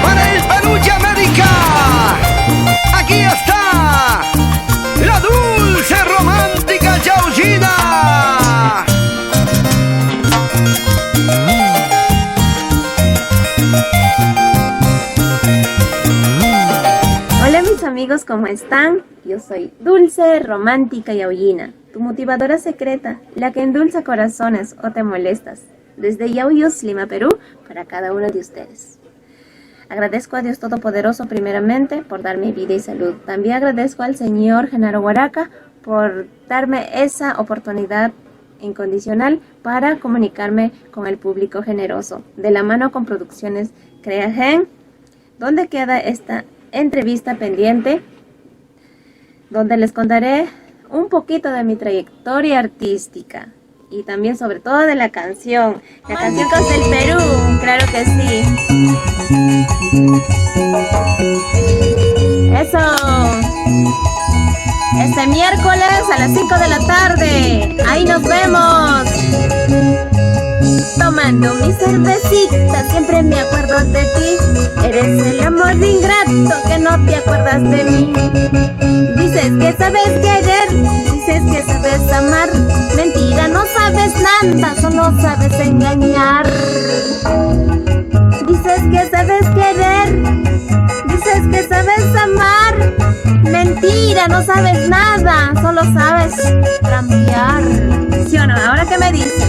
Para el Perú y América, aquí está la dulce romántica Yaullina. Hola mis amigos, ¿cómo están? Yo soy Dulce Romántica Yaullina, tu motivadora secreta, la que endulza corazones o te molestas, desde Yauyos, Lima, Perú, para cada uno de ustedes. Agradezco a Dios Todopoderoso primeramente por darme vida y salud. También agradezco al Señor Genaro Huaraca por darme esa oportunidad incondicional para comunicarme con el público generoso, de la mano con Producciones Creagen, donde queda esta entrevista pendiente, donde les contaré un poquito de mi trayectoria artística y también sobre todo de la canción Románticos del Perú, claro que sí. Eso. Este miércoles a las 5 de la tarde, ahí nos vemos. Tomando mi cervecita, siempre me acuerdo de ti. Eres el amor ingrato que no te acuerdas de mí. Dices que sabes querer, dices que sabes amar. Mentira, no sabes nada, solo sabes engañar. Dices que sabes querer, dices que sabes amar. Mentira, no sabes nada, solo sabes trampear. ¿Sí o no? ¿Ahora qué me dices?